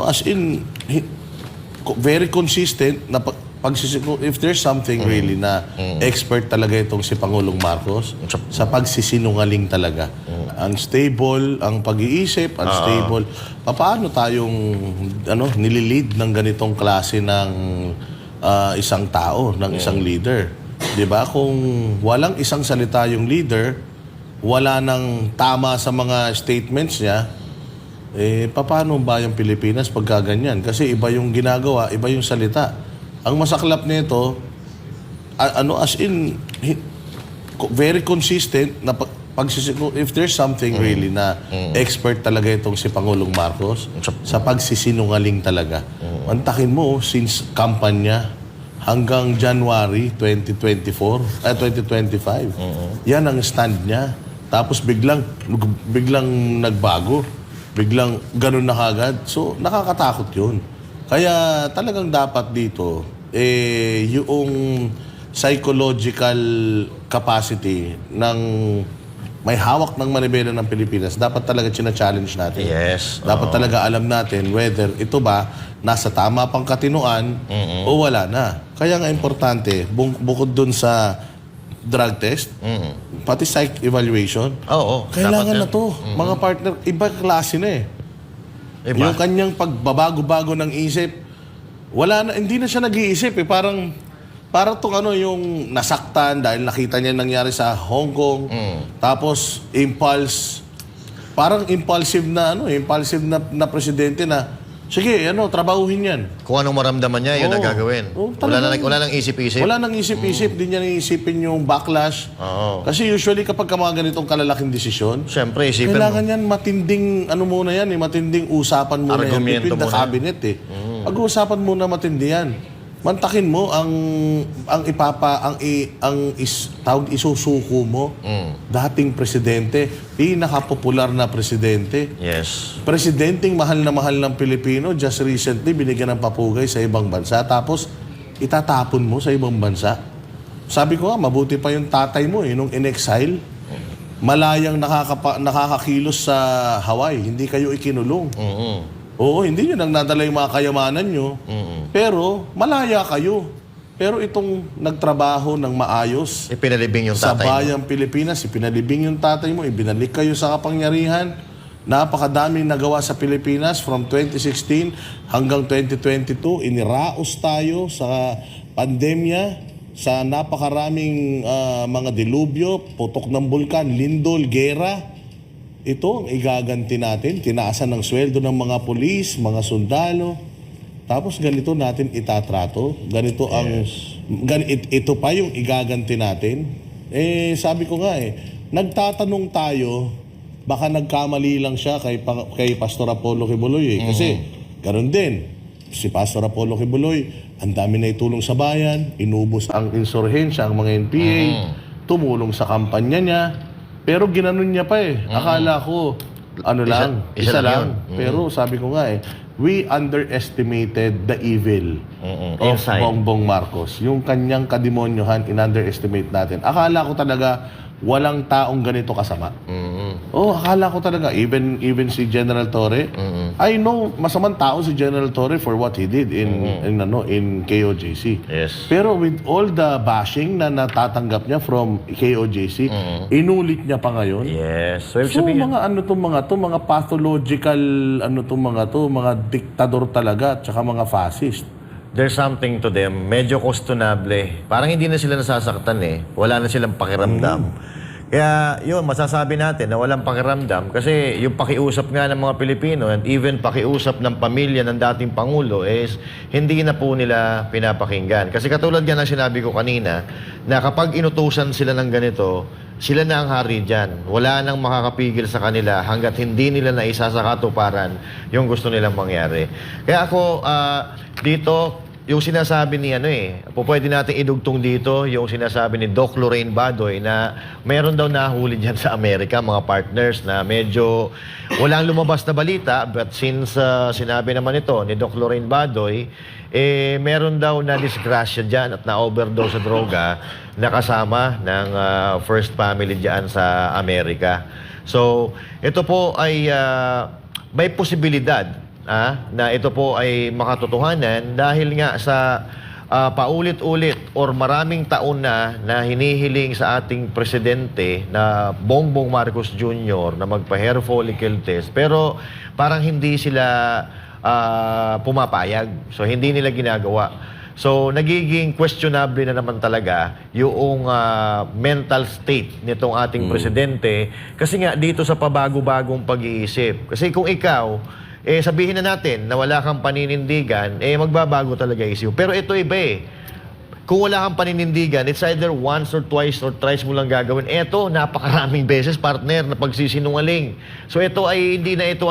As in, very consistent na if there's something really na expert talaga itong si Pangulong Marcos sa pagsisinungaling talaga. Unstable ang pag-iisip, unstable. Paano tayong nililid ng ganitong klase ng isang tao, ng isang leader? 'Di ba? Kung walang isang salita yung leader, wala nang tama sa mga statements niya, paano ba yung Pilipinas pagka ganyan? Kasi iba yung ginagawa, iba yung salita. Ang masaklap nito, as in, very consistent na if there's something really na expert talaga itong si Pangulong Marcos sa pagsisinungaling talaga. Mantakin mo, since kampanya hanggang January 2025, yan ang stand niya. Tapos biglang nagbago, biglang ganun na kagad. So, nakakatakot yun. Kaya talagang dapat dito, yung psychological capacity ng may hawak ng manibela ng Pilipinas, dapat talaga china-challenge natin. Yes. Dapat talaga alam natin whether ito ba nasa tama pang katinuan o wala na. Kaya nga importante, bukod dun sa drug test, pati psych evaluation, kailangan na to. Mga partner, iba klase na Iba. Yung kanyang pagbabago-bago ng isip, hindi na siya nag-iisip Parang yung nasaktan dahil nakita niya nangyari sa Hong Kong. Tapos parang impulsive na presidente na sige, trabahuhin yan. Kung anong maramdaman niya, yun ang gagawin. Wala nang isip-isip. Wala nang isip-isip. Di niya naisipin yung backlash. Kasi usually kapag mga ganitong kalalaking desisyon, siyempre, isipin kailangan yan matinding, matinding usapan muna yan between the cabinet Pag-uusapan muna matindi yan. Mantakin mo ang isusuko mo. Dating presidente, pinakapopular na presidente. Yes. Presidenteng mahal na mahal ng Pilipino, just recently binigyan ng papugay sa ibang bansa, tapos itatapon mo sa ibang bansa. Sabi ko nga, mabuti pa yung tatay mo nung in-exile. Malayang nakakakilos sa Hawaii, hindi kayo ikinulong. Oo, hindi nyo nang nadala yung mga kayamanan nyo. Pero malaya kayo. Pero itong nagtrabaho ng maayos ipinalibing yung sa tatay bayang Pilipinas, ipinalibing yung tatay mo, ibinalik kayo sa kapangyarihan. Napakadaming nagawa sa Pilipinas from 2016 hanggang 2022. Iniraos tayo sa pandemya, sa napakaraming mga dilubyo, putok ng bulkan, lindol, gera. Ito ang igaganti natin. Tinaasan ng sweldo ng mga pulis, mga sundalo. Tapos ganito natin itatrato. Ganito ito pa yung igaganti natin. Sabi ko nga nagtatanong tayo, baka nagkamali lang siya kay Pastor Apollo Kibuloy Kasi ganoon din. Si Pastor Apollo Kibuloy, ang dami na itulong sa bayan, inubos ang insurhensya, ang mga NPA, tumulong sa kampanya niya. Pero ginanon niya pa Akala ko, isa lang. Pero sabi ko nga we underestimated the evil of Bongbong Marcos. Yung kanyang kadimonyohan, in-underestimate natin. Akala ko talaga walang taong ganito kasama. Akala ko talaga, even si General Torre, I know, masamang tao si General Torre for what he did in KOJC. Yes. Pero with all the bashing na natatanggap niya from KOJC, inulit niya pa ngayon. Yes. So mga pathological, mga diktador talaga, tsaka mga fascist. There's something to them. Medyo questionable. Parang hindi na sila nasasaktan Wala na silang pakiramdam. Kaya yun, masasabi natin na walang pakiramdam kasi yung pakiusap nga ng mga Pilipino and even pakiusap ng pamilya ng dating Pangulo is hindi na po nila pinapakinggan. Kasi katulad nga ng sinabi ko kanina na kapag inutusan sila ng ganito, sila na ang hari dyan. Wala nang makakapigil sa kanila hanggat hindi nila naisa sa katuparan yung gusto nilang mangyari. Kaya ako, dito, yung sinasabi ni pwede natin idugtong dito yung sinasabi ni Doc Lorraine Badoy na mayroon daw nahuli dyan sa Amerika, mga partners, na medyo walang lumabas na balita, but since sinabi naman ito ni Doc Lorraine Badoy, meron daw na disgrasya dyan at na-overdose sa droga na kasama ng first family dyan sa Amerika. So, ito po ay may posibilidad na ito po ay makatotohanan dahil nga sa paulit-ulit or maraming taon na hinihiling sa ating presidente na Bongbong Marcos Jr. na magpa-hair follicle test pero parang hindi sila pumapayag. So hindi nila ginagawa. So nagiging questionable na naman talaga yung mental state nitong ating presidente kasi nga dito sa pabago-bagong pag-iisip. Kasi kung ikaw sabihin na natin na wala kang paninindigan, magbabago talaga isip. Pero ito iba Kung wala kang paninindigan, it's either once or twice or thrice mo lang gagawin. Ito, napakaraming beses, partner, na pagsisinungaling. So ito ay hindi na ito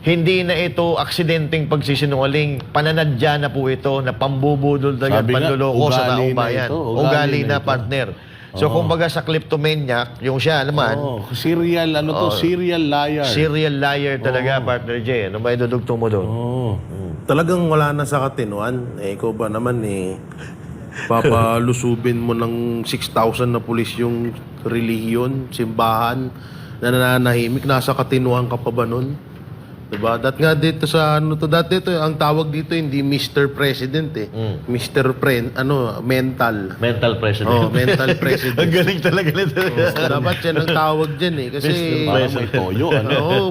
hindi na ito aksidenteng pagsisinungaling. Pananadya na po ito na pambubudol talaga, panluloko sa taong bayan. Ugali na, partner. So, kumbaga sa kleptomaniac, yung siya naman... serial, serial liar. Serial liar talaga, partner Jay. Ano ba idudugtong mo doon? Talagang wala na sa katinuan. Ikaw ba naman papalusubin mo ng 6,000 na pulis yung relihiyon, simbahan, na nananahimik, nasa katinuan ka pa ba nun? Diba? Nga dito sa dati dito, ang tawag dito hindi Mr. President Mr. Mental. Mental president. Mental president. Ang galing talaga nito. Dapat yan ang tawag dyan kasi Parang may toyo,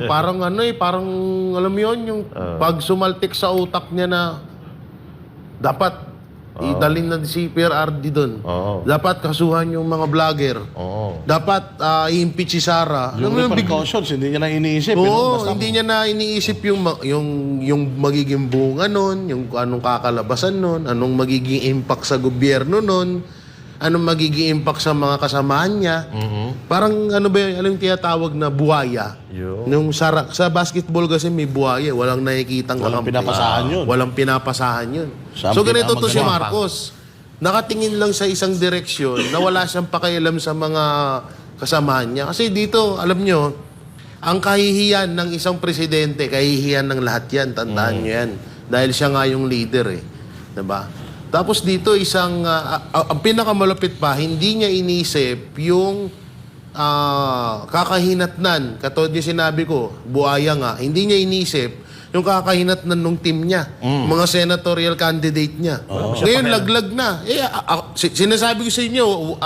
parang parang alam mo yun, yung pag sumaltik sa utak niya na dapat idalin na si PRRD doon. Dapat kasuhan yung mga vlogger. Dapat i-impeach si Sara. Yung repercussions, hindi niya na iniisip. Hindi niya na iniisip yung magiging bunga nun, yung anong kakalabasan nun, anong magiging impact sa gobyerno nun, anong magiging impact sa mga kasamahan niya. Parang alam yung tinatawag na buhaya. Nung sa basketball kasi may buhaya, walang nakikitang Walang pinapasahan yun. Walang pinapasahan yun. So ganito to si Marcos. Nakatingin lang sa isang direksyon na wala siyang pakialam sa mga kasamahan niya. Kasi dito, alam nyo, ang kahihiyan ng isang presidente, kahihiyan ng lahat yan. Tandaan nyo yan. Dahil siya nga yung leader Diba? Tapos dito ang pinakamalupit pa, hindi niya inisip yung kakahinatnan. Katulad yung sinabi ko, buhaya nga, hindi niya inisip yung kakahinatnan ng team niya, mga senatorial candidate niya. Ngayon, laglag na. Sinasabi ko sa inyo,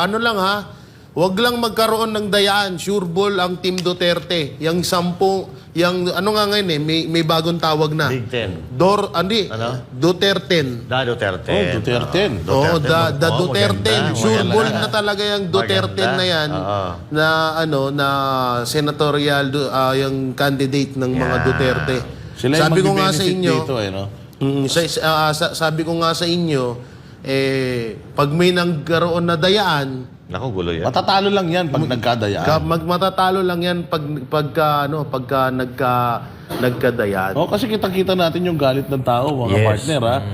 wag lang magkaroon ng dayaan, sure ball ang Team Duterte. Yung 10, may bagong tawag na. Big Ten. Duterte. Duterte. Duterte. Duterte. Sure ball na talaga yung Duterte na yan na senatorial yung candidate ng mga Duterte. Sabi ko nga sa inyo, sabi ko nga sa inyo, pag may nagkaroon na dayaan, naku, gulo yan. Matatalo lang yan pag nagkadayaan. Matatalo lang yan pagka nagkadayaan. Kasi kitang-kita natin yung galit ng tao, mga partner,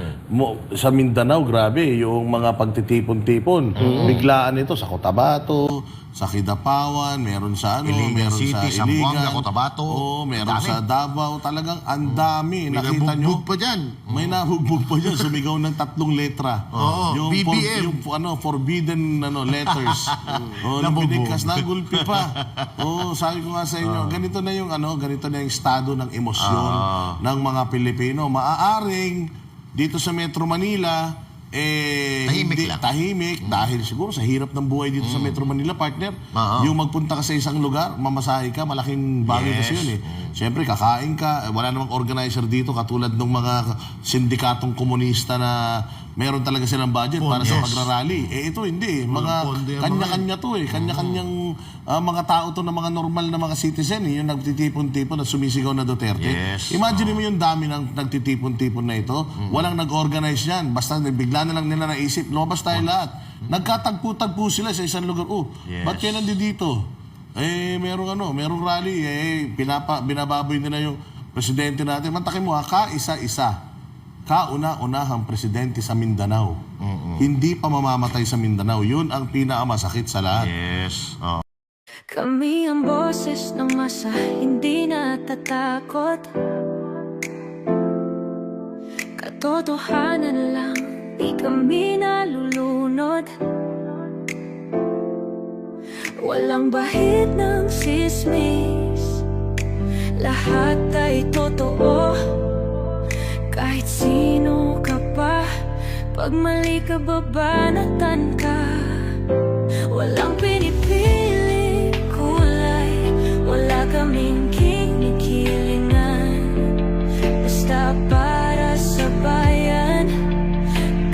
sa Mindanao, grabe, yung mga pagtitipon-tipon. Biglaan ito sa Cotabato, sa Kidapawan, meron sa meron City, sa Zamboanga, Iligan, Cotabato. Meron sa Davao, talagang ang dami. Nakita nyo? pa dyan. May nabugbog pa dyan, sumigaw ng 3 letra. Yung BBM. forbidden letters. Nung binigkas, nagulpi pa. Sabi ko nga sa inyo, ganito na yung estado ng emosyon ng mga Pilipino. Maaaring dito sa Metro Manila, tahimik dahil siguro sa hirap ng buhay dito sa Metro Manila, partner. Yung magpunta ka sa isang lugar, mamasahe ka, malaking bagay kasi yun Siyempre, kakain ka, wala namang organizer dito katulad ng mga sindikatong komunista na meron talaga silang budget para sa pagrarally. Ito hindi. Mga kanya-kanya to Kanya-kanyang mga tao to na mga normal na mga citizen yung nagtitipon-tipon at sumisigaw na Duterte. Imagine mo yung dami ng nagtitipon-tipon na ito. Walang nag-organize yan. Basta bigla na lang nila naisip, lumabas tayo lahat. Nagkatagpo-tagpo sila sa isang lugar. Ba't kayo nandito? Merong rally. Binababoy nila yung presidente natin. Mantakin mo kaisa-isa. Kauna-unahang presidente sa Mindanao. Hindi pa mamamatay sa Mindanao. Yun ang pinakamasakit sa lahat. Kami ang boses ng masa, hindi natatakot. Katotohanan lang, di kami nalulunod. Walang bahid ng sismis, lahat ay totoo. Pag mali ka, babanatan ka. Walang pinipili kulay, wala kaming kinikilingan. Basta para sa bayan,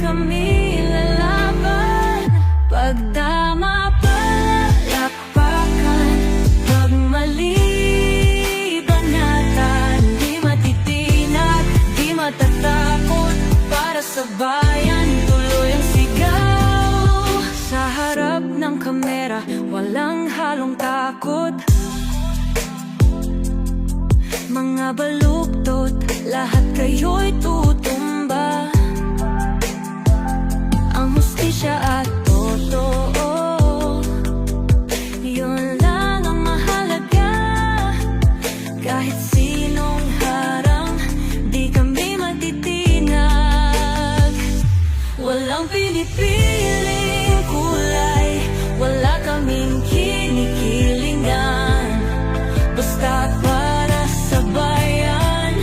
kami lalaban. Pagdama palakpakan, pag mali banatan. Di matitinag, di matatakot, para sa bayan tuloy ang sigaw. Sa harap ng kamera, walang halong takot. Mga baluktot, lahat kayo'y tutumba. Ang hustisya at totoo, yun lang ang mahalaga. Kahit sinong harang, di kami matitinag. Walang pinipiling kulay, wala kaming kinikilingan. Basta para sa bayan,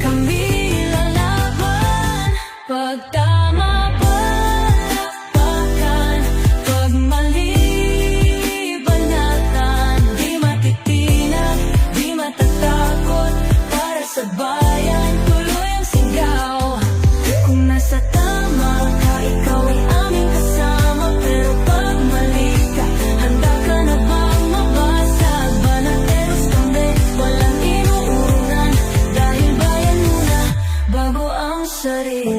kami lalaban. Pagtama palakpakan, pag mali banatan. Di matitinag, di matatakot, para sa bayan tuloy ang sigaw. Kung nasa tama ka, ikaw ay aming kasama. Pero pag mali ka, handa ka na bang mabasag? Banateros kami, walang inuurungan. Dahil bayan muna, bago ang sarili.